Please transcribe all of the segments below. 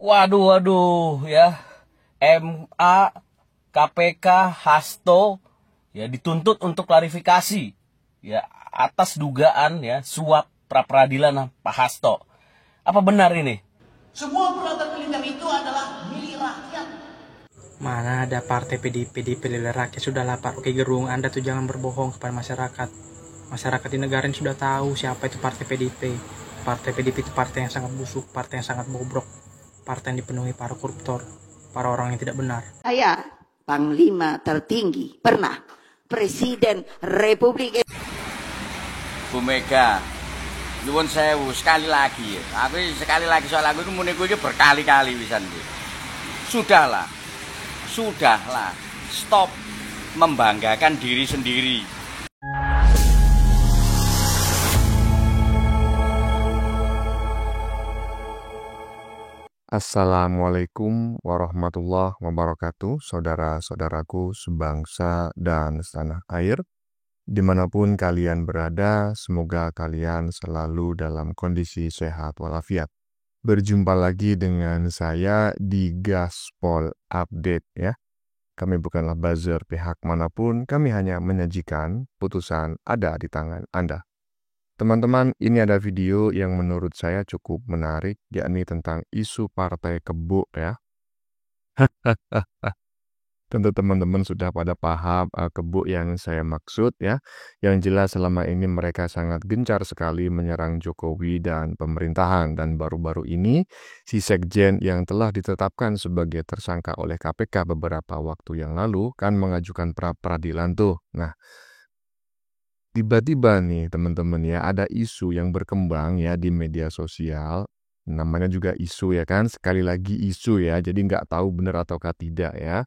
Waduh, waduh, ya. MA, KPK, Hasto, ya dituntut untuk klarifikasi, ya atas dugaan ya suap pra peradilan Pak Hasto. Apa benar ini? Semua peralatan militer itu adalah milik rakyat. Mana ada partai PDIP rakyat sudah lapar. Oke Gerung, Anda tuh jangan berbohong kepada masyarakat. Masyarakat di negara ini sudah tahu siapa itu partai PDIP. Partai PDIP itu partai yang sangat busuk, partai yang sangat bobrok, partai yang dipenuhi para koruptor, para orang yang tidak benar. Saya Panglima tertinggi, pernah Presiden Republik Bu Mega, nyuwun sewu sekali lagi ya. Sekali lagi soal aku itu muniku itu berkali-kali pisan iki. Sudahlah. Sudahlah. Stop membanggakan diri sendiri. Assalamualaikum warahmatullahi wabarakatuh, saudara-saudaraku sebangsa dan setanah air. Dimanapun kalian berada, semoga kalian selalu dalam kondisi sehat walafiat. Berjumpa lagi dengan saya di Gaspol Update ya. Kami bukanlah buzzer pihak manapun, kami hanya menyajikan putusan ada di tangan Anda. Teman-teman, ini ada video yang menurut saya cukup menarik, yakni tentang isu partai kebo ya. Tentu teman-teman sudah pada paham kebo yang saya maksud ya. Yang jelas selama ini mereka sangat gencar sekali menyerang Jokowi dan pemerintahan. Dan baru-baru ini si Sekjen yang telah ditetapkan sebagai tersangka oleh KPK beberapa waktu yang lalu kan mengajukan pra-peradilan tuh. Nah, tiba-tiba nih teman-teman ya ada isu yang berkembang ya di media sosial, namanya juga isu ya kan, sekali lagi isu ya, jadi nggak tahu benar ataukah tidak ya.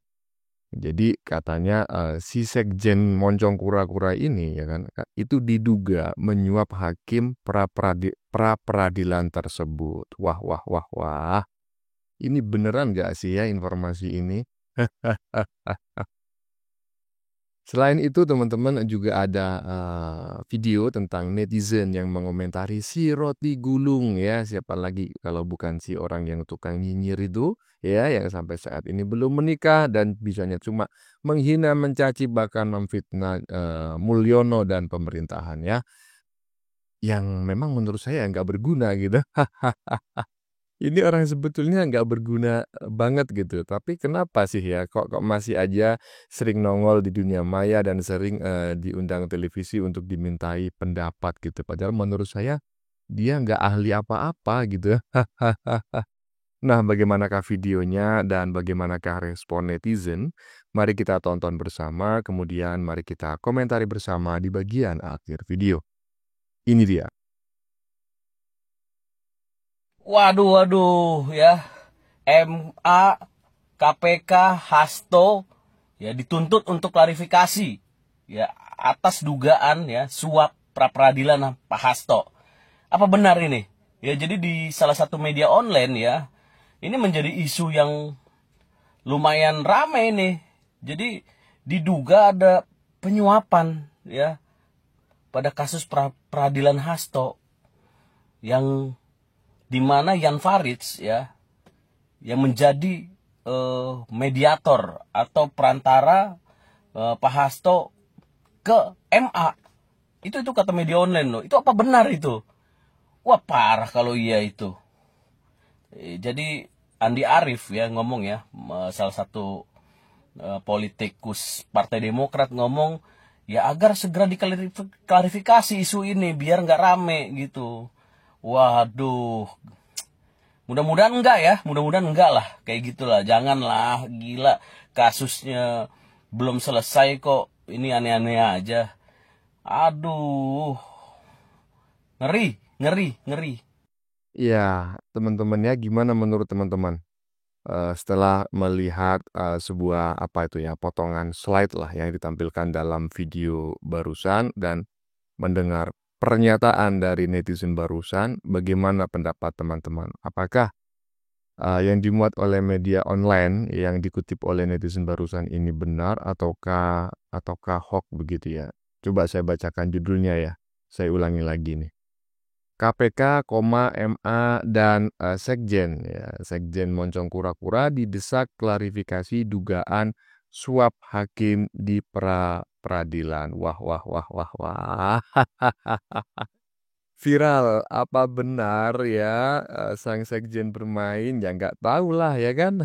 Jadi katanya si Sekjen Moncong Kura-Kura ini ya kan, itu diduga menyuap hakim pra-peradilan tersebut. Wah, wah, wah, wah. Ini beneran nggak sih ya informasi ini? Selain itu teman-teman juga ada video tentang netizen yang mengomentari si roti gulung ya, siapa lagi kalau bukan si orang yang tukang nyinyir itu ya, yang sampai saat ini belum menikah dan bisanya cuma menghina, mencaci, bahkan memfitnah Mulyono dan pemerintahan ya, yang memang menurut saya nggak berguna gitu. Ini orang sebetulnya nggak berguna banget gitu, tapi kenapa sih ya kok masih aja sering nongol di dunia maya dan sering diundang televisi untuk dimintai pendapat gitu. Padahal menurut saya dia nggak ahli apa-apa gitu. Nah, bagaimanakah videonya dan bagaimanakah respon netizen? Mari kita tonton bersama, kemudian mari kita komentari bersama di bagian akhir video. Ini dia. Waduh, waduh, ya. MA, KPK, Hasto, ya dituntut untuk klarifikasi, ya atas dugaan ya suap pra peradilan Pak Hasto. Apa benar ini? Ya jadi di salah satu media online ya, ini menjadi isu yang lumayan ramai nih. Jadi diduga ada penyuapan ya pada kasus peradilan Hasto yang dimana Jan Faridz ya yang menjadi mediator atau perantara Pak Hasto ke MA. Itu kata media online loh. Itu apa benar itu? Wah parah kalau iya itu. Jadi Andi Arief ya ngomong ya, salah satu politikus Partai Demokrat ngomong ya agar segera diklarifikasi isu ini biar nggak rame gitu. Waduh, mudah-mudahan enggak ya, mudah-mudahan enggak lah, kayak gitulah, janganlah, gila, kasusnya belum selesai kok, ini aneh-aneh aja, aduh, ngeri, ngeri, ngeri. Ya, teman-teman ya, gimana menurut teman-teman? Setelah melihat sebuah apa itu ya potongan slide lah yang ditampilkan dalam video barusan dan mendengar pernyataan dari netizen barusan, bagaimana pendapat teman-teman? Apakah yang dimuat oleh media online yang dikutip oleh netizen barusan ini benar ataukah hoax begitu ya? Coba saya bacakan judulnya ya. Saya ulangi lagi nih. KPK, MA, dan Sekjen. Ya, Sekjen Moncong Kura-Kura didesak klarifikasi dugaan suap hakim di peradilan. Wah, wah, wah, wah, wah. Viral, apa benar ya sang Sekjen bermain? Ya nggak tahu lah ya kan.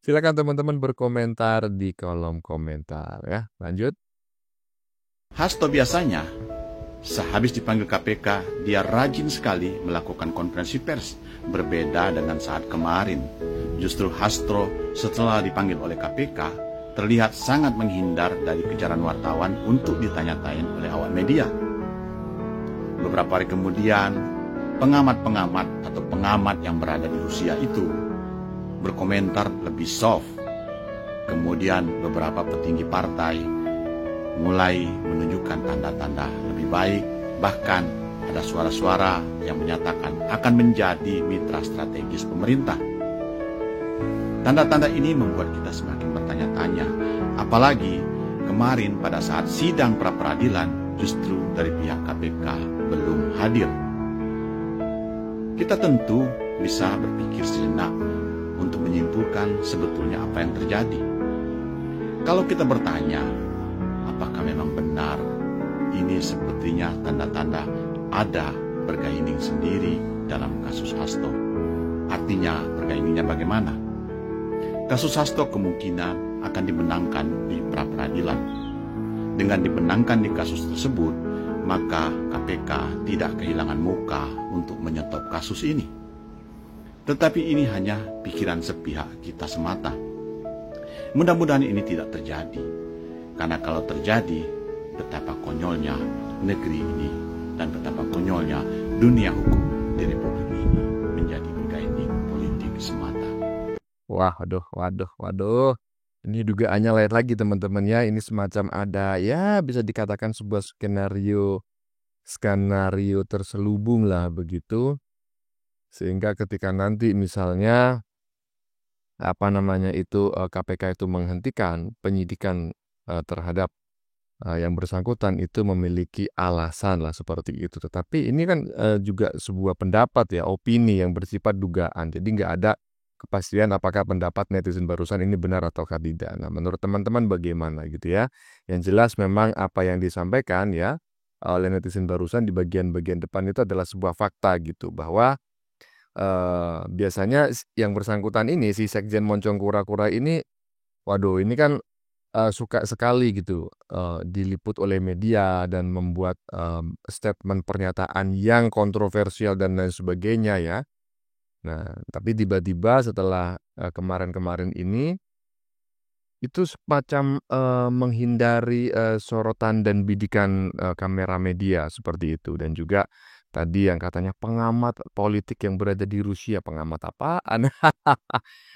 Silakan teman-teman berkomentar di kolom komentar ya. Lanjut. Hasto biasanya sehabis dipanggil KPK, dia rajin sekali melakukan konferensi pers. Berbeda dengan saat kemarin. Justru Hasto setelah dipanggil oleh KPK, terlihat sangat menghindar dari kejaran wartawan untuk ditanya-tanya oleh awak media. Beberapa hari kemudian, pengamat-pengamat atau pengamat yang berada di Rusia itu berkomentar lebih soft. Kemudian beberapa petinggi partai mulai menunjukkan tanda-tanda lebih baik, bahkan ada suara-suara yang menyatakan akan menjadi mitra strategis pemerintah. Tanda-tanda ini membuat kita semakin bertanya-tanya, apalagi kemarin pada saat sidang pra-peradilan justru dari pihak KPK belum hadir. Kita tentu bisa berpikir sejenak untuk menyimpulkan sebetulnya apa yang terjadi. Kalau kita bertanya, apakah memang benar ini sepertinya tanda-tanda ada bergaining sendiri dalam kasus Hasto? Artinya bergainingnya bagaimana? Kasus Hasto kemungkinan akan dimenangkan di pra-peradilan. Dengan dimenangkan di kasus tersebut, maka KPK tidak kehilangan muka untuk menyetop kasus ini. Tetapi ini hanya pikiran sepihak kita semata. Mudah-mudahan ini tidak terjadi. Karena kalau terjadi, betapa konyolnya negeri ini dan betapa konyolnya dunia hukum di Republik ini menjadi bergaining politik semata. Waduh. Ini dugaannya lain lagi teman-teman ya. Ini semacam ada ya bisa dikatakan sebuah skenario terselubung lah begitu. Sehingga ketika nanti misalnya KPK itu menghentikan penyidikan terhadap yang bersangkutan itu memiliki alasan lah seperti itu. Tetapi ini kan juga sebuah pendapat ya, opini yang bersifat dugaan. Jadi nggak ada kepastian apakah pendapat netizen barusan ini benar atau tidak. Nah, menurut teman-teman bagaimana gitu ya? Yang jelas memang apa yang disampaikan ya oleh netizen barusan di bagian-bagian depan itu adalah sebuah fakta gitu bahwa biasanya yang bersangkutan ini si Sekjen Moncong Kura-Kura ini, waduh ini kan suka sekali gitu diliput oleh media dan membuat statement pernyataan yang kontroversial dan lain sebagainya ya. Nah, tapi tiba-tiba setelah kemarin-kemarin ini itu semacam menghindari sorotan dan bidikan kamera media seperti itu. Dan juga tadi yang katanya pengamat politik yang berada di Rusia, pengamat apaan?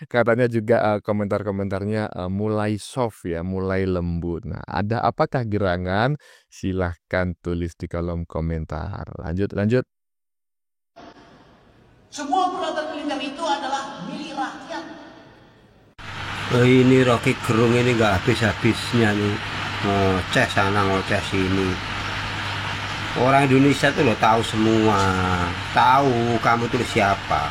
Katanya juga komentar-komentarnya mulai soft ya, mulai lembut. Nah, ada apakah gerangan? Silahkan tulis di kolom komentar. Lanjut. Semua peralatan militer itu adalah milik rakyat. Ini Rocky Gerung ini nggak habis-habisnya nih, ngoceh sana ngoceh sini. Orang Indonesia tuh lo tahu semua, tahu kamu tuh siapa.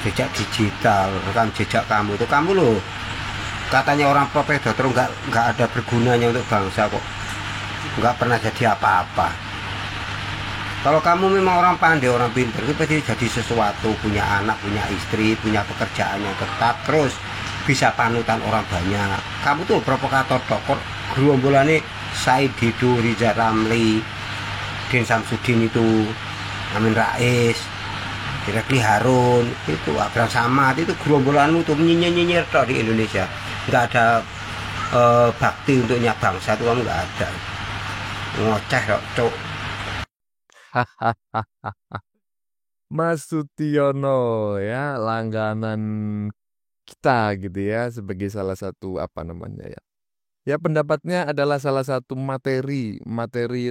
Jejak digital, rekam jejak kamu lo katanya orang profesor terus nggak ada bergunanya untuk bangsa kok, nggak pernah jadi apa-apa. Kalau kamu memang orang pandai, orang pintar, itu pasti jadi sesuatu, punya anak, punya istri, punya pekerjaan yang tetap, terus bisa panutan orang banyak. Kamu tuh provokator dokter, gerombolannya Said Didu, Riza Ramli, Din Samsudin itu, Amin Rais, Irakli Harun, itu Abraham Samad, itu gerombolanmu tuh nyinyir di Indonesia. Nggak ada bakti untuknya bangsa itu kamu nggak ada. Ngoceh kok, cok. Mas Sutiono ya, langganan kita gitu ya, sebagai salah satu ya pendapatnya adalah salah satu materi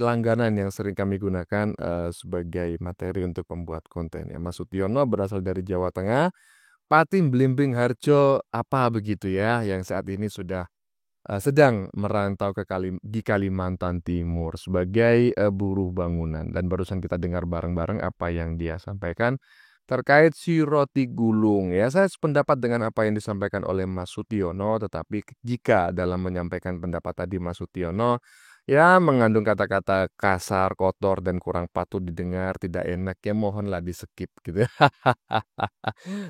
langganan yang sering kami gunakan sebagai materi untuk membuat konten ya. Mas Sutiono berasal dari Jawa Tengah, Patim Blimbing Harjo apa begitu ya, yang saat ini sudah sedang merantau di Kalimantan Timur sebagai buruh bangunan. Dan barusan kita dengar bareng-bareng apa yang dia sampaikan terkait si roti gulung. Ya, saya sependapat dengan apa yang disampaikan oleh Mas Sutiono, tetapi jika dalam menyampaikan pendapat tadi Mas Sutiono ya mengandung kata-kata kasar, kotor, dan kurang patut didengar, tidak enak, ya mohonlah di-skip gitu ya.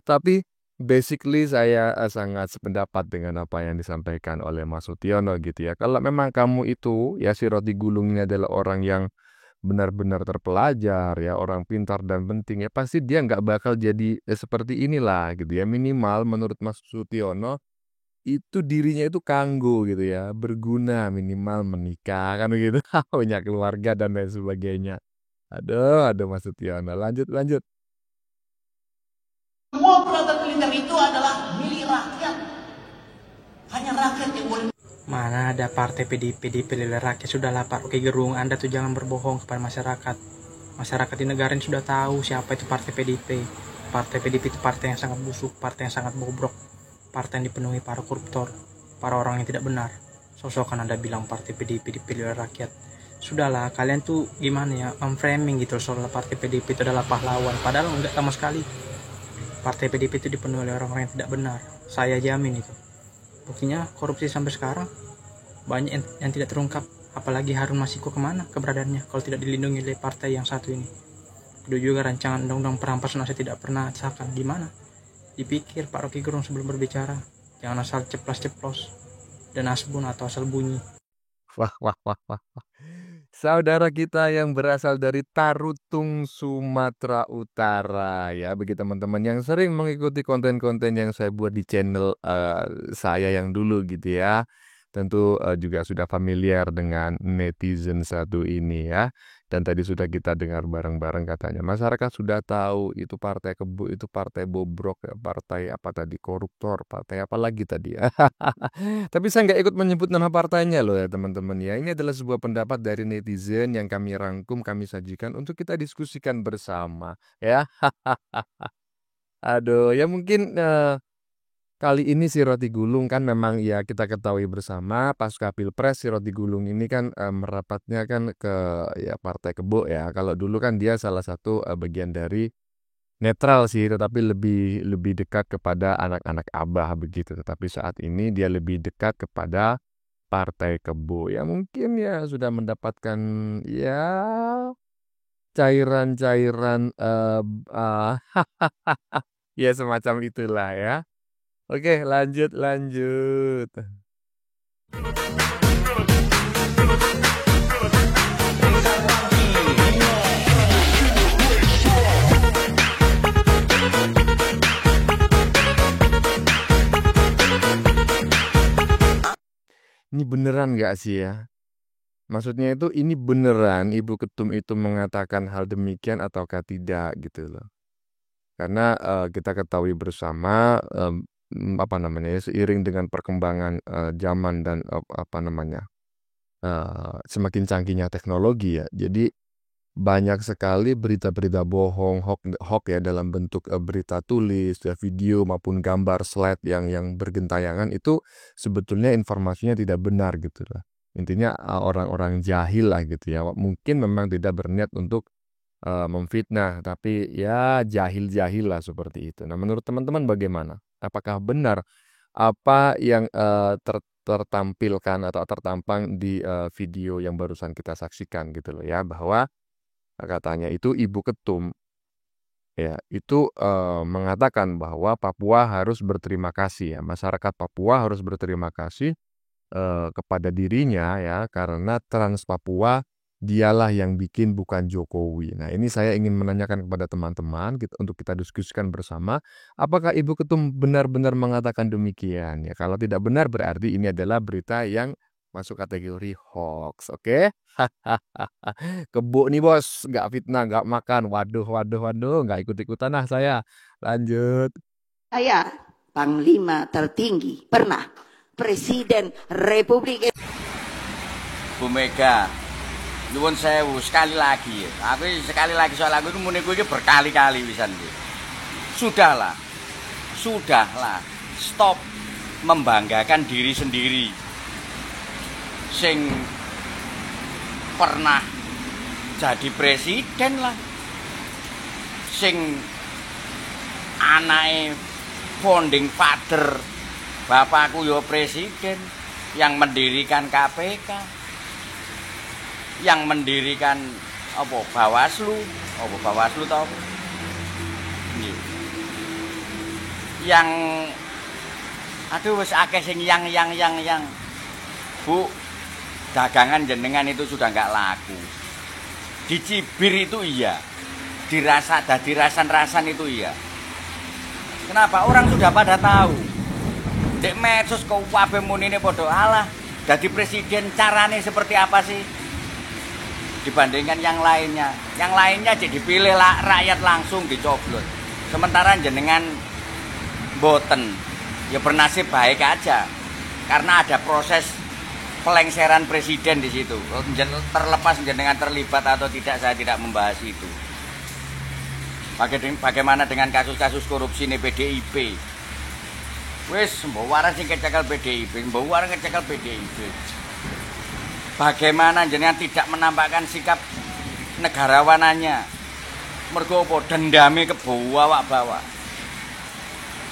Tapi basically saya sangat sependapat dengan apa yang disampaikan oleh Mas Sutiono gitu ya. Kalau memang kamu itu ya si roti gulung ini adalah orang yang benar-benar terpelajar ya, orang pintar dan penting ya, pasti dia nggak bakal jadi seperti inilah gitu ya. Minimal menurut Mas Sutiono itu dirinya itu kanggo gitu ya, berguna, minimal menikah kan begitu, punya keluarga dan lain sebagainya. Aduh Mas Sutiono, lanjut. Semua peralatan militer itu adalah milik rakyat. Hanya rakyat yang boleh. Mana ada partai PDIP rakyat, sudahlah Pak Rocky Gerung, Anda tuh jangan berbohong kepada masyarakat. Masyarakat di negara ini sudah tahu siapa itu partai PDIP. Partai PDIP itu partai yang sangat busuk, partai yang sangat bobrok, partai yang dipenuhi para koruptor, para orang yang tidak benar. Sosokan Anda bilang partai PDIP dipilih oleh rakyat. Sudahlah, kalian tuh gimana ya, memframing gitu soal partai PDIP itu adalah pahlawan, padahal enggak sama sekali. Partai PDIP itu dipenuhi oleh orang-orang yang tidak benar. Saya jamin itu. Buktinya korupsi sampai sekarang banyak yang tidak terungkap. Apalagi Harun Masiku kemana keberadaannya kalau tidak dilindungi oleh partai yang satu ini. Dulu juga rancangan undang-undang perampasan aset tidak pernah disahkan. Gimana? Dipikir Pak Rocky Gerung sebelum berbicara. Jangan asal ceplos-ceplos dan asbun atau asal bunyi. Wah. Saudara kita yang berasal dari Tarutung, Sumatera Utara ya, bagi teman-teman yang sering mengikuti konten-konten yang saya buat di channel saya yang dulu gitu ya, tentu juga sudah familiar dengan netizen satu ini ya. Dan tadi sudah kita dengar bareng-bareng katanya masyarakat sudah tahu itu partai kebo, itu partai bobrok, ya, partai apa tadi, koruptor, partai apa lagi tadi ya. Tapi saya nggak ikut menyebut nama partainya loh ya teman-teman ya. Ini adalah sebuah pendapat dari netizen yang kami rangkum, kami sajikan untuk kita diskusikan bersama ya. Aduh, ya mungkin kali ini si roti gulung kan memang ya kita ketahui bersama pasca Pilpres si roti gulung ini kan merapatnya kan ke ya partai kebo ya. Kalau dulu kan dia salah satu bagian dari netral sih, tetapi lebih dekat kepada anak-anak Abah begitu. Tetapi saat ini dia lebih dekat kepada partai kebo. Ya mungkin ya sudah mendapatkan ya cairan-cairan ya semacam itulah ya. Oke, lanjut. Ini beneran nggak sih ya? Maksudnya itu ini beneran Ibu Ketum itu mengatakan hal demikian ataukah tidak gitu loh. Karena kita ketahui bersama apa namanya ya, seiring dengan perkembangan zaman dan apa namanya semakin canggihnya teknologi ya, jadi banyak sekali berita-berita bohong, hoax ya dalam bentuk berita tulis, ya, video maupun gambar slide yang bergentayangan itu sebetulnya informasinya tidak benar gitu lah. Intinya orang-orang jahil lah gitu ya. Mungkin memang tidak berniat untuk memfitnah, tapi ya jahil-jahil lah seperti itu. Nah, menurut teman-teman bagaimana? Apakah benar apa yang tertampilkan atau tertampang di video yang barusan kita saksikan gitu loh ya, bahwa katanya itu Ibu Ketum ya itu mengatakan bahwa Papua harus berterima kasih ya, masyarakat Papua harus berterima kasih kepada dirinya ya, karena Trans Papua dialah yang bikin bukan Jokowi. Nah, ini saya ingin menanyakan kepada teman-teman untuk kita diskusikan bersama, apakah Ibu Ketum benar-benar mengatakan demikian ya? Kalau tidak benar berarti ini adalah berita yang masuk kategori hoax, oke? Kebo nih bos, nggak fitnah, nggak makan. Waduh, nggak ikut-ikutan lah saya. Lanjut. Saya Panglima tertinggi, pernah Presiden Republik Bu Mega, nyuwun sewu sekali lagi. Aku sekali lagi soal aku itu muni iki berkali-kali pisan iki. Sudahlah. Stop membanggakan diri sendiri. sing pernah jadi presiden lah, sing anake founding father bapakku yo presiden, yang mendirikan KPK, yang mendirikan apa Bawaslu tau yang aduh wis akeh sing yang Bu, dagangan jenengan itu sudah nggak laku. Dicibir itu iya, dadi rasan-rasan itu iya. Kenapa? Orang sudah pada tahu. Dek medsos kok kabeh munine padha alah, dadi presiden carane seperti apa sih? Dibandingkan yang lainnya. Yang lainnya jadi dipilih rakyat langsung dicoblos. Sementara jenengan boten, ya bernasib baik aja. Karena ada proses pelengseran presiden di situ. Terlepas jenengan terlibat atau tidak, saya tidak membahas itu. Bagaimana dengan kasus-kasus korupsi ini PDIP? Wis mbok waras sing kecekel PDIP, mbok waras kecekel PDIP. Bagaimana jenengan tidak menampakkan sikap negarawanannya? Mergo apa? Dendame kebawa-bawa.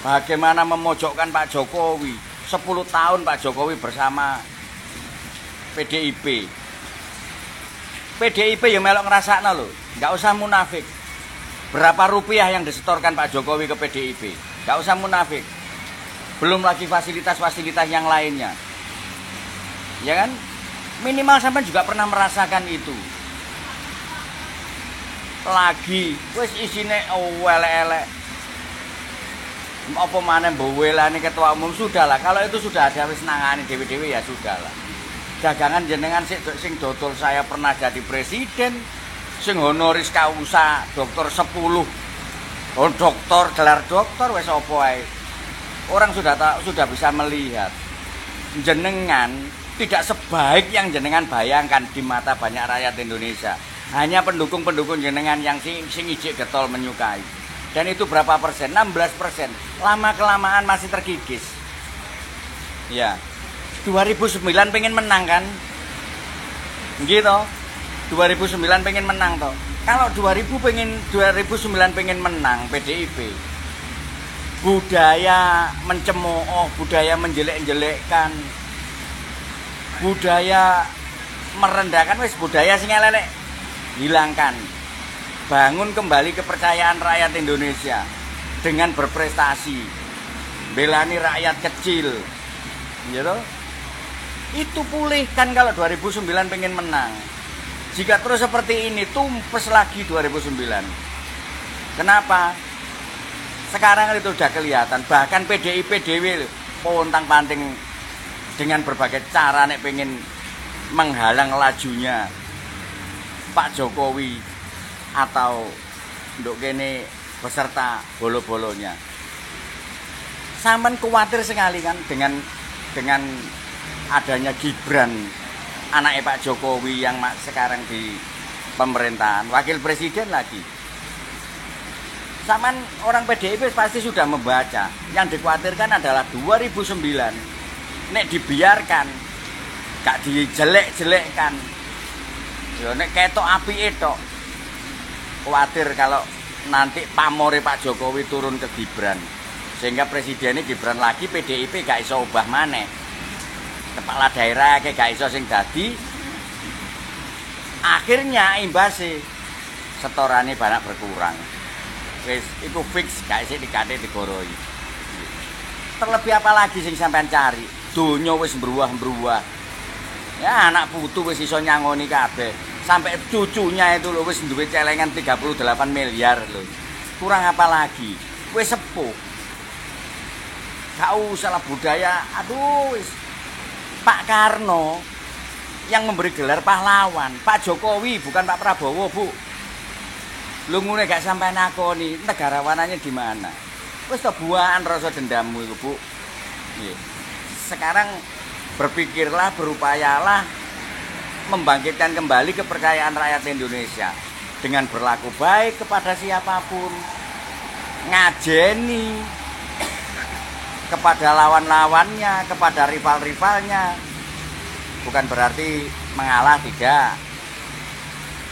Bagaimana memojokkan Pak Jokowi? 10 tahun Pak Jokowi bersama PDIP. PDIP ya melok ngrasakno lho, enggak usah munafik. Berapa rupiah yang disetorkan Pak Jokowi ke PDIP? Enggak usah munafik. Belum lagi fasilitas-fasilitas yang lainnya. Ya kan? Minimal sampai juga pernah merasakan itu. Lagi wis isine elek-elek. Apa maneh mbowelane ketua umum sudahlah. Kalau itu sudah ada wis nangani dewe-dewe ya sudahlah. Dagangan jenengan sing dodol saya pernah jadi presiden, sing honoris causa dokter 10. Oh dokter, gelar dokter wis apa ae. Orang sudah bisa melihat jenengan tidak sebaik yang jenengan bayangkan di mata banyak rakyat Indonesia. Hanya pendukung-pendukung jenengan yang sing ijik getol menyukai. Dan itu berapa persen? 16%. Lama-kelamaan masih terkikis. Ya. 2009 pengen menang kan? Gitu. 2009 pengen menang toh. Kalau 2009 pengen menang PDIP. Budaya mencemooh, budaya menjelek-jelekkan, budaya merendahkan, wis budaya sing elek hilangkan. Bangun kembali kepercayaan rakyat Indonesia dengan berprestasi, belani rakyat kecil, gitu. Itu pulihkan kalau 2009 pengen menang. Jika terus seperti ini, tumpes lagi 2009. Kenapa? Sekarang itu sudah kelihatan. Bahkan PDIP dewe pontang-panting dengan berbagai cara nek pengen menghalang lajunya Pak Jokowi atau nduk kene beserta bolo-bolonya. Sampean khawatir sekali kan dengan adanya Gibran, anaknya Pak Jokowi yang sekarang di pemerintahan, wakil presiden lagi. Saman orang PDIP pasti sudah membaca. Yang dikhawatirkan adalah 2009 nek dibiarkan, gak dijelek-jelekkan. Ya nek ketok apike tok. Khawatir kalau nanti pamore Pak Jokowi turun ke Gibran. Sehingga presidennya Gibran lagi, PDIP gak iso ubah maneh. Kepala daerah gak iso sing dadi. Akhirnya imbase setorane banyak berkurang. Wis iku fix gak isih dikate digoroi. Terlebih apa lagi sing sampean cari? Donya wis mbruwah-mbruwah. Ya anak putu wis iso nyangoni kabeh. Sampai cucunya itu lho wis duwe celengan 38 miliar lho. Kurang apa lagi? Wis sepuh. Gak usah lah budaya. Aduh wis. Pak Karno yang memberi gelar pahlawan, Pak Jokowi bukan Pak Prabowo, Bu. Lu ngene gak sampai nakoni negarawanannya di mana? Wis to buahan rasa dendammu iku, Bu. Nggih. Sekarang berpikirlah, berupayalah membangkitkan kembali kepercayaan rakyat Indonesia dengan berlaku baik kepada siapapun, ngajeni kepada lawan-lawannya, kepada rival-rivalnya. bukan berarti mengalah, tidak.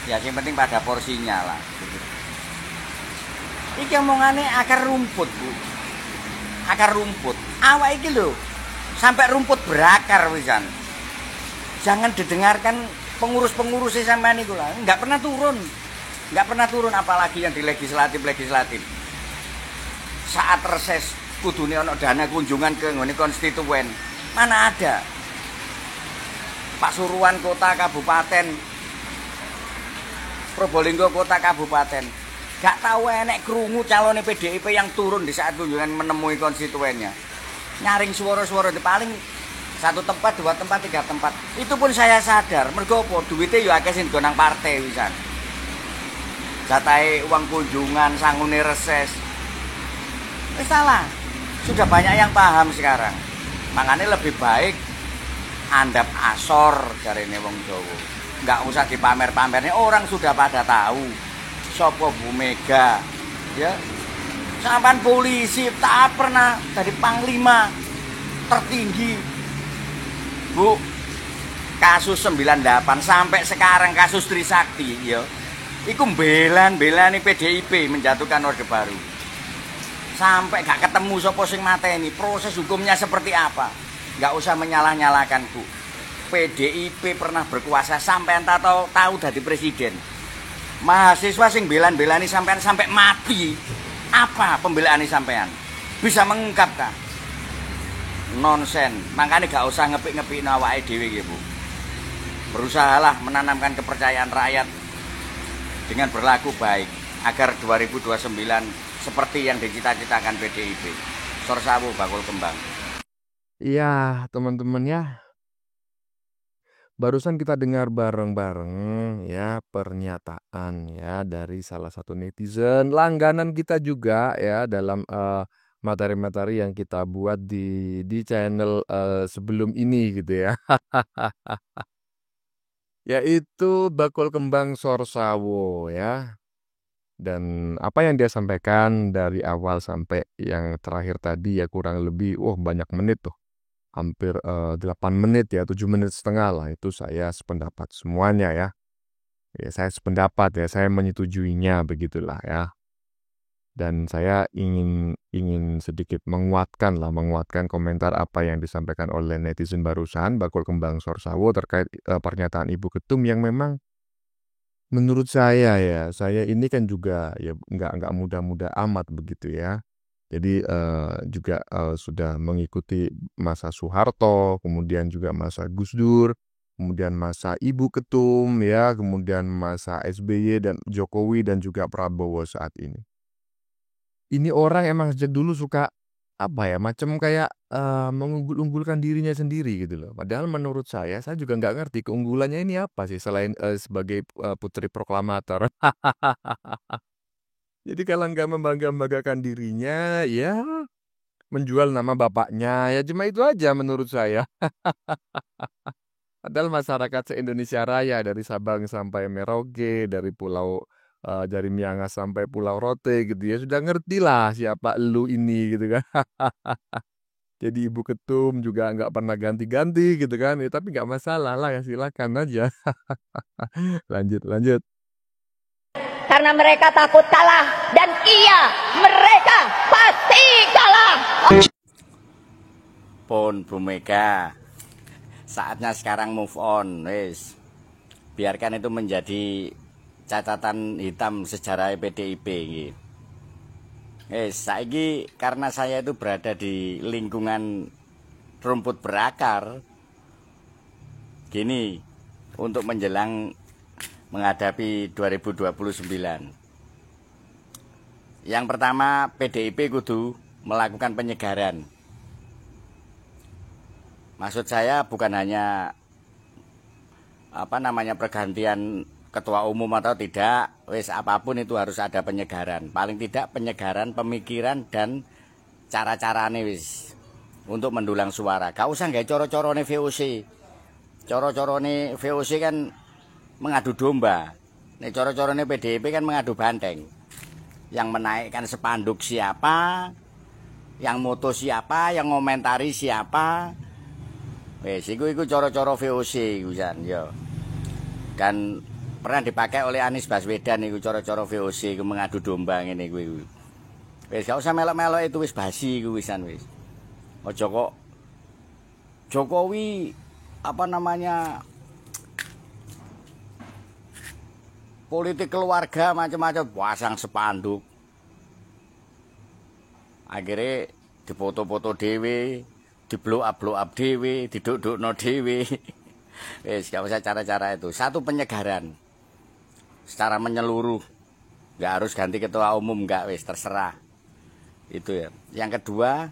Ya yang penting pada porsinya lah. Iki omongannya akar rumput, Bu. Akar rumput. Awak iki lho, sampai rumput berakar wisan. Jangan didengarkan pengurus-pengurusnya sampean iku lah. Enggak pernah turun. Enggak pernah turun, apalagi yang di legislatif. Saat reses kudune ono dana kunjungan ke nggone konstituen. Mana ada? Pak Suruhan kota kabupaten, Probolinggo kota kabupaten, gak tahu enek krungu calon PDIP yang turun di saat kunjungan menemui konstituennya. Nyaring suara-suara di paling 1 tempat, 2 tempat, 3 tempat. Itu pun saya sadar, mergo apa duwite yo akeh sing gonang partai wisan. Jatahe uang kunjungan sangune reses. Wis salah. Sudah banyak yang paham sekarang. Makanya lebih baik andap asor jarine wong Jawa. Enggak usah dipamer-pamernya, orang sudah pada tahu sapa Bu Mega. Ya. Sampai polisi tak pernah dari panglima tertinggi. Bu, kasus 98 sampai sekarang kasus Trisakti ya. Iku belan-belani PDIP menjatuhkan Orde Baru. Sampai gak ketemu sapa sing mateni, proses hukumnya seperti apa. Gak usah menyalah-nyalakan, Bu. PDIP pernah berkuasa sampai entah tahu dari presiden. Mahasiswa sing belan-belani sampean sampai mati. Apa pembelaane sampean? Bisa mengungkap kah? Nonsen. Makanya gak usah ngepik-ngepik awake dhewe nggih, Bu. Berusahalah menanamkan kepercayaan rakyat dengan berlaku baik agar 2029 seperti yang dicita-citakan PDIP. Sorsawu bakul kembang. Iya, teman-teman ya. Barusan kita dengar bareng-bareng ya pernyataan ya dari salah satu netizen langganan kita juga ya dalam materi-materi yang kita buat di channel sebelum ini gitu ya. Yaitu Bakul Kembang Sorsawo ya. Dan apa yang dia sampaikan dari awal sampai yang terakhir tadi ya kurang lebih banyak menit tuh. Hampir 8 menit ya, 7 menit setengah lah. Itu saya sependapat semuanya ya. Ya saya sependapat ya, saya menyetujuinya begitulah ya. Dan saya ingin sedikit menguatkan komentar apa yang disampaikan oleh netizen barusan Bakul Kembang Sorsawo terkait pernyataan Ibu Ketum yang memang menurut saya ya, saya ini kan juga ya nggak muda-muda amat begitu ya. Jadi juga sudah mengikuti masa Soeharto, kemudian juga masa Gus Dur, kemudian masa Ibu Ketum ya, kemudian masa SBY dan Jokowi dan juga Prabowo saat ini. Ini orang emang sejak dulu suka apa ya, macam kayak mengunggul-unggulkan dirinya sendiri gitu loh. Padahal menurut saya juga nggak ngerti keunggulannya ini apa sih selain sebagai putri proklamator. Jadi kalau nggak membangga-banggakan dirinya, ya menjual nama bapaknya, ya cuma itu aja menurut saya. Padahal masyarakat se-Indonesia Raya dari Sabang sampai Merauke, dari Miangas sampai Pulau Rote gitu ya, sudah ngerti lah siapa lu ini gitu kan. Jadi Ibu Ketum juga nggak pernah ganti-ganti gitu kan, ya, tapi nggak masalah lah ya silakan aja. Lanjut. Karena mereka takut kalah dan mereka pasti kalah. Pun Bu Mega, saatnya sekarang move on, wis. Biarkan itu menjadi catatan hitam sejarah PDIP gitu. Saiki karena saya itu berada di lingkungan rumput berakar. Gini, untuk menjelang menghadapi 2029. Yang pertama, PDIP kudu melakukan penyegaran. Maksud saya bukan hanya pergantian ketua umum atau tidak, apapun itu harus ada penyegaran. Paling tidak penyegaran pemikiran dan cara-carane untuk mendulang suara. Gak usah nggak coro-corone VOC. Coro-corone VOC kan mengadu domba. Nek coro-corone PDIP kan mengadu banteng. Yang menaikkan spanduk siapa, yang moto siapa, yang ngomentari siapa. Wis iku cara-cara VOC iku jan ya. Dan pernah dipakai oleh Anies Baswedan iku cara-cara VOC iku mengadu domba ngene iku. Wis gak usah melok-melok itu wis basi iku wisan wis. Aja kok Jokowi apa namanya politik keluarga macam-macam pasang spanduk. Akhirnya dipoto-foto dhewe, di-blow up dhewe, diduk-dukno dhewe. Wis gak usah cara-cara itu. Satu penyegaran secara menyeluruh. Enggak harus ganti ketua umum enggak wis terserah. Itu ya. Yang kedua,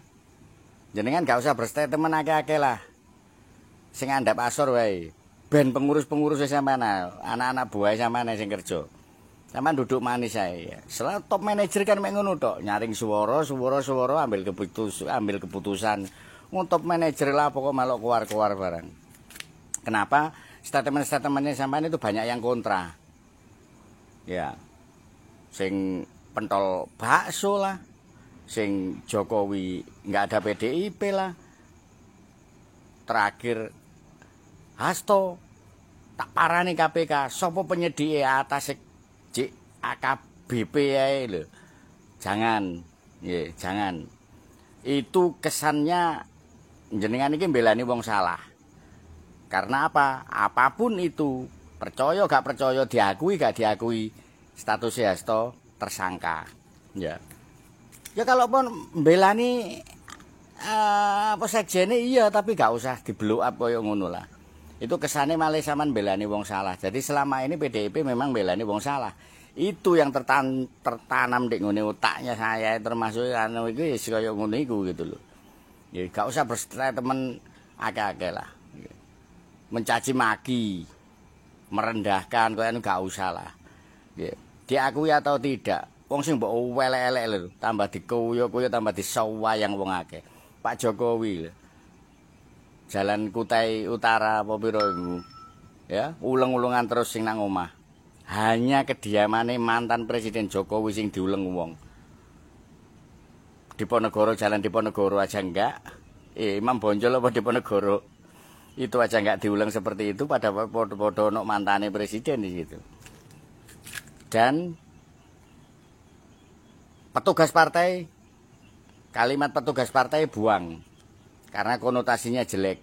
jenengan gak usah berstatement akeh-akeh lah. Sing andhap asor wae. Ben pengurus-pengurus sampean, anak-anak buah sampean sing kerja. Sampeyan duduk manis ae. Selalu top manajer kan mek ngono tok, nyaring suara ambil keputusan. Top manajer lah pokok melok keluar barang. Kenapa? Statement-statementnya sampean itu banyak yang kontra. Ya. Sing pentol bakso lah. Sing Jokowi enggak ada PDIP lah. Terakhir Hasto tak parani KPK, sapa penyedhike atas AKBP ae lho. Jangan, nggih, jangan. Itu kesannya jenengan iki mbelani wong salah. Karena apa? Apapun itu, percaya gak percaya, diakui gak diakui, statusnya Hasto tersangka. Ya. Ya kalaupun mbelani apa sekjene iya, tapi gak usah di-blow up koyo ngono lah. Itu kesannya malah sampean belani wong salah. Jadi selama ini PDIP memang belani wong salah. Itu yang tertanam di ngene otaknya saya, termasuk anu iku wis kaya ngono iku gitu loh. Ya gak usah berstatement akeh-akeh lah. Mencaci maki, merendahkan kaya anu gak usah lah. Ya, diakui atau tidak, wong sing mbok welek-elek lho, tambah dikuyu-kuyu tambah disawayang wong akeh. Pak Jokowi lho. Jalan Kutai Utara apa piro iku. Ya, uleng-ulengan terus sing nang omah. Hanya kediamane mantan Presiden Jokowi sing diuleng wong. Diponegoro, jalan Diponegoro aja enggak. Imam Bonjol apa Diponegoro. Itu aja enggak diuleng seperti itu pada podo ono mantane presiden di situ. Dan petugas partai, kalimat petugas partai buang. Karena konotasinya jelek.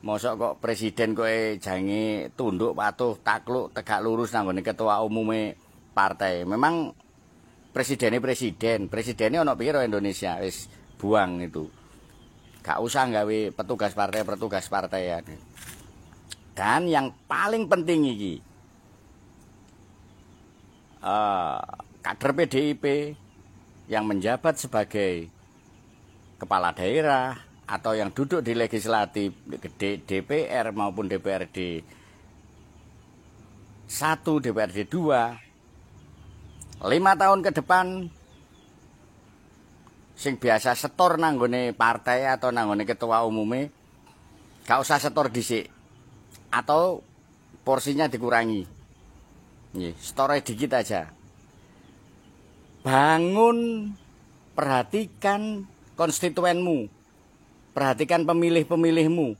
Mosok kok presiden kok jange tunduk patuh takluk tegak lurus nanggone ketua umume partai. Memang presidennya ono piro Indonesia wis buang itu. Gak usah gawe petugas partai ya. Dan yang paling penting iki kader PDIP yang menjabat sebagai kepala daerah atau yang duduk di legislatif DPR maupun DPRD 1, DPRD 2 5 tahun ke depan sing biasa setor nanggone partai atau nanggone ketua umume gak usah setor dhisik atau porsinya dikurangi. Nggih, setore dikit aja. Bangun, perhatikan konstituenmu, perhatikan pemilih-pemilihmu,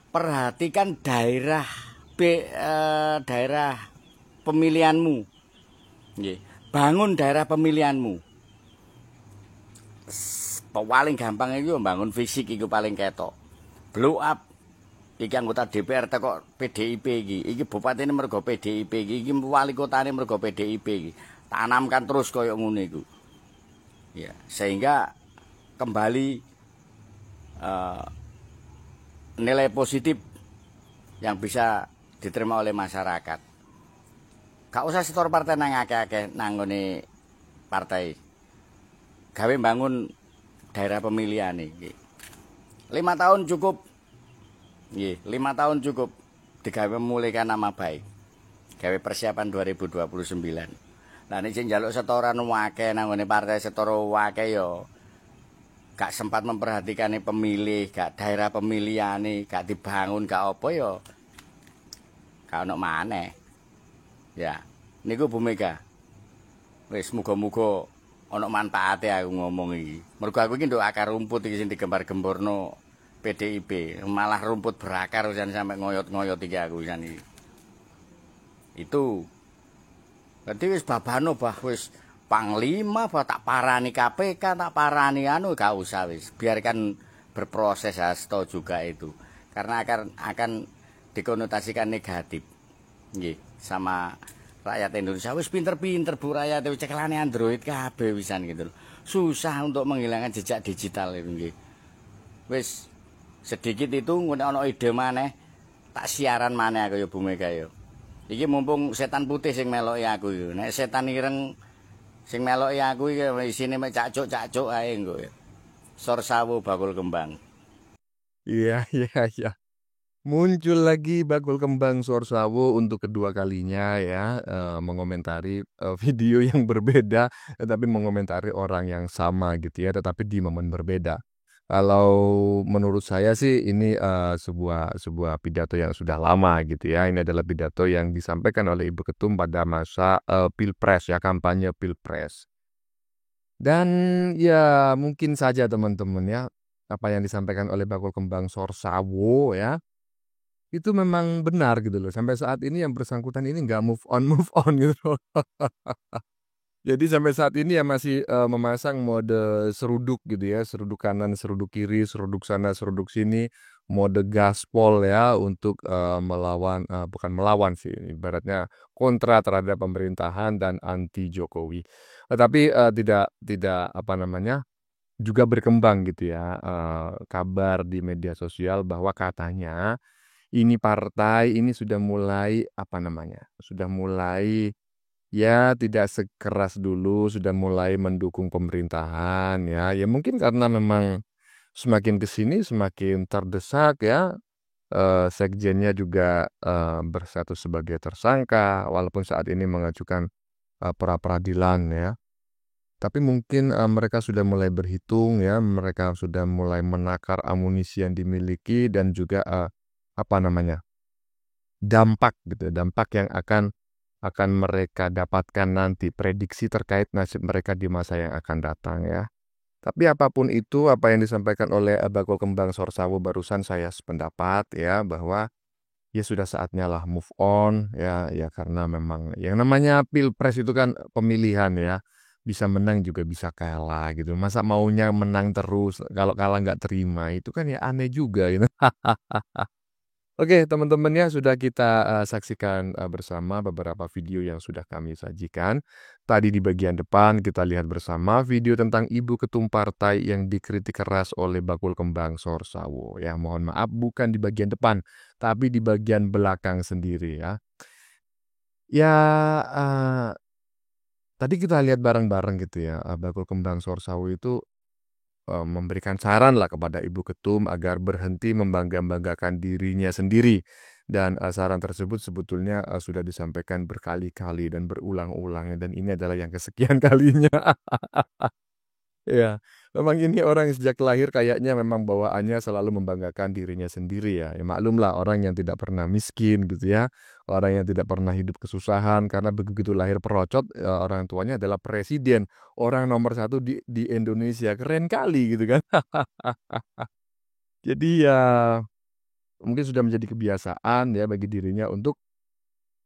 perhatikan daerah pemilihanmu, bangun daerah pemilihanmu. Paling gampang itu bangun fisik itu paling ketok. Blow up, iki anggota DPR teko PDIP iki bupatine mergo PDIP iki wali kotane mergo PDIP iki. Tanamkan terus koyo ngono iku. Ya, sehingga kembali nilai positif yang bisa diterima oleh masyarakat. Gak usah setor partai nang akeh-akeh nanggone partai. Gawe bangun daerah pemilihan iki. 5 tahun cukup. Nggih, 5 tahun cukup digawe memulihkan nama baik. Gawe persiapan 2029. Lah nek sing njaluk setoran akeh nanggone partai setoro akeh ya gak sempat memperhatikan pemilih, gak daerah pemilihane, gak dibangun, gak apa ya. Gak ono maneh. Ya, niku Bu Mega. Wis muga-muga ana manfaate aku ngomong iki. Mergo aku iki nduk akar rumput iki sing digembar-gemborno PDIP, malah rumput berakar wisan sampai ngoyot-ngoyot iki aku wisan iki. Itu. Dadi wis babano bah wis Panglima bah tak parani KPK, tak parani gak usah wis. Biarkan berproses Hasto juga itu. Karena akan dikonotasikan negatif. Nggih, sama rakyat Indonesia. Wis pinter-pinter Bu rakyat wis cekelane Android kabeh wisan gitu loh. Susah untuk menghilangkan jejak digital itu nggih. Wis sedikit itu ana ide maneh tak siaran maneh aku ya Bu Mega ya. Iki mumpung setan putih sing meloki aku yo. Nek setan ireng sing meloki aku iki isine mek cacuk-cacuk ae engko ya. Sor sawu bakul kembang. Iya, iya. Muncul lagi bakul kembang Sor Sawo untuk kedua kalinya ya, mengomentari video yang berbeda, tetapi mengomentari orang yang sama gitu ya, tetapi di momen berbeda. Kalau menurut saya sih ini sebuah pidato yang sudah lama gitu ya. Ini adalah pidato yang disampaikan oleh Ibu Ketum pada masa Pilpres ya, kampanye Pilpres. Dan ya mungkin saja teman-teman ya, apa yang disampaikan oleh bakul kembang Sor Sawo ya, itu memang benar gitu loh. Sampai saat ini yang bersangkutan ini nggak move on gitu loh. Jadi sampai saat ini ya masih memasang mode seruduk gitu ya, seruduk kanan, seruduk kiri, seruduk sana, seruduk sini, mode gaspol ya untuk melawan, bukan melawan sih, ibaratnya kontra terhadap pemerintahan dan anti Jokowi. Tapi tidak apa namanya, juga berkembang gitu ya kabar di media sosial bahwa katanya ini partai ini sudah mulai apa namanya, sudah mulai ya tidak sekeras dulu, sudah mulai mendukung pemerintahan ya. Ya mungkin karena memang semakin ke sini semakin terdesak ya. Sekjennya juga berstatus sebagai tersangka walaupun saat ini mengajukan pra peradilan ya. Tapi mungkin mereka sudah mulai berhitung ya, mereka sudah mulai menakar amunisi yang dimiliki dan juga apa namanya, dampak gitu, dampak yang akan mereka dapatkan nanti, prediksi terkait nasib mereka di masa yang akan datang ya. Tapi apapun itu, apa yang disampaikan oleh bakul kembang Sor Sawo barusan saya sependapat ya, bahwa ya sudah saatnya lah move on ya, ya karena memang yang namanya Pilpres itu kan pemilihan ya, bisa menang juga bisa kalah gitu. Masa maunya menang terus, kalau kalah nggak terima, itu kan ya aneh juga gitu. Oke teman-teman ya, sudah kita saksikan bersama beberapa video yang sudah kami sajikan. Tadi di bagian depan kita lihat bersama video tentang Ibu Ketum Partai yang dikritik keras oleh bakul kembang Sor Sawo. Ya mohon maaf bukan di bagian depan, tapi di bagian belakang sendiri ya. Ya tadi kita lihat bareng-bareng gitu ya, bakul kembang Sor Sawo itu memberikan saran lah kepada Ibu Ketum agar berhenti membangga-banggakan dirinya sendiri. Dan saran tersebut sebetulnya sudah disampaikan berkali-kali dan berulang-ulang dan ini adalah yang kesekian kalinya. Ya, memang ini orang yang sejak lahir kayaknya memang bawaannya selalu membanggakan dirinya sendiri ya. Ya maklumlah orang yang tidak pernah miskin gitu ya. Orang yang tidak pernah hidup kesusahan karena begitu lahir perocot orang tuanya adalah presiden, orang nomor 1 di Indonesia. Keren kali gitu kan. Jadi ya mungkin sudah menjadi kebiasaan ya bagi dirinya untuk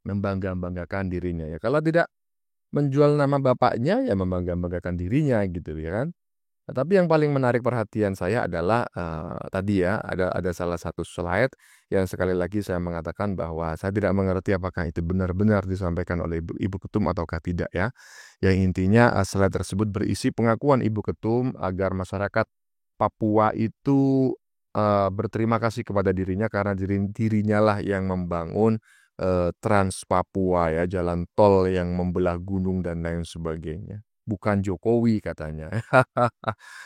membangga-banggakan dirinya ya. Kalau tidak menjual nama bapaknya ya membangga-banggakan dirinya gitu ya kan. Nah, tapi yang paling menarik perhatian saya adalah tadi ya ada salah satu slide yang sekali lagi saya mengatakan bahwa saya tidak mengerti apakah itu benar-benar disampaikan oleh Ibu Ketum ataukah tidak ya. Yang intinya slide tersebut berisi pengakuan Ibu Ketum agar masyarakat Papua itu berterima kasih kepada dirinya karena dirinya lah yang membangun Trans Papua ya, jalan tol yang membelah gunung dan lain sebagainya. Bukan Jokowi katanya.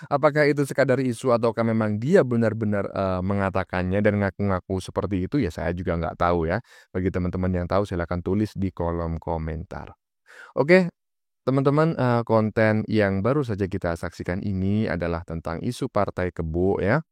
Apakah itu sekadar isu ataukah memang dia benar-benar mengatakannya dan ngaku-ngaku seperti itu ya saya juga nggak tahu ya. Bagi teman-teman yang tahu silakan tulis di kolom komentar. Oke, teman-teman konten yang baru saja kita saksikan ini adalah tentang isu Partai Kebo ya.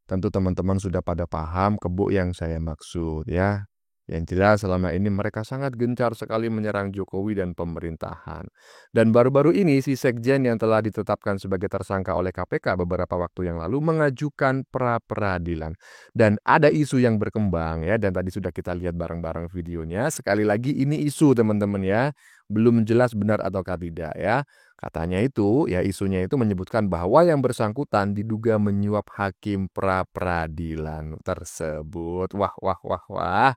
Tentu teman-teman sudah pada paham Kebo yang saya maksud ya. Yang jelas selama ini mereka sangat gencar sekali menyerang Jokowi dan pemerintahan. Dan baru-baru ini si Sekjen yang telah ditetapkan sebagai tersangka oleh KPK beberapa waktu yang lalu mengajukan pra-peradilan. Dan ada isu yang berkembang ya, dan tadi sudah kita lihat bareng-bareng videonya. Sekali lagi ini isu teman-teman ya, belum jelas benar ataukah tidak ya. Katanya itu, ya isunya itu menyebutkan bahwa yang bersangkutan diduga menyuap hakim pra-peradilan tersebut. Wah, wah, wah, wah.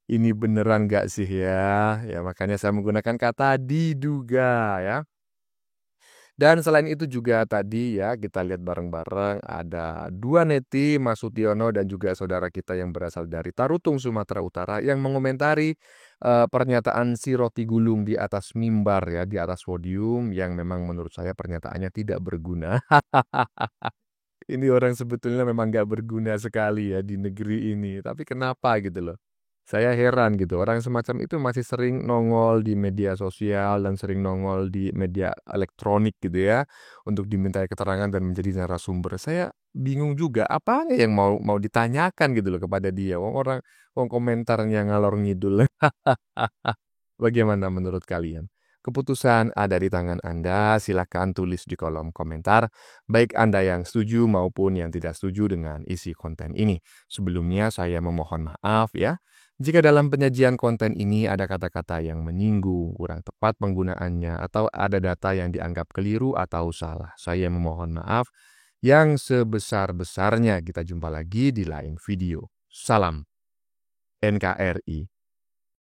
Ini beneran gak sih ya? Ya makanya saya menggunakan kata diduga ya. Dan selain itu juga tadi ya kita lihat bareng-bareng ada dua neti, Mas Sutiono dan juga saudara kita yang berasal dari Tarutung, Sumatera Utara yang mengomentari pernyataan si Roti Gulung di atas mimbar ya, di atas podium yang memang menurut saya pernyataannya tidak berguna. Ini orang sebetulnya memang gak berguna sekali ya di negeri ini. Tapi kenapa gitu loh? Saya heran gitu, orang semacam itu masih sering nongol di media sosial dan sering nongol di media elektronik gitu ya, untuk dimintai keterangan dan menjadi narasumber. Saya bingung juga, apa yang mau ditanyakan gitu loh kepada dia, wong komentarnya ngalor ngidul. Bagaimana menurut kalian? Keputusan ada di tangan Anda, silakan tulis di kolom komentar, baik Anda yang setuju maupun yang tidak setuju dengan isi konten ini. Sebelumnya saya memohon maaf ya, jika dalam penyajian konten ini ada kata-kata yang menyinggung, kurang tepat penggunaannya, atau ada data yang dianggap keliru atau salah. Saya memohon maaf yang sebesar-besarnya. Kita jumpa lagi di lain video. Salam NKRI.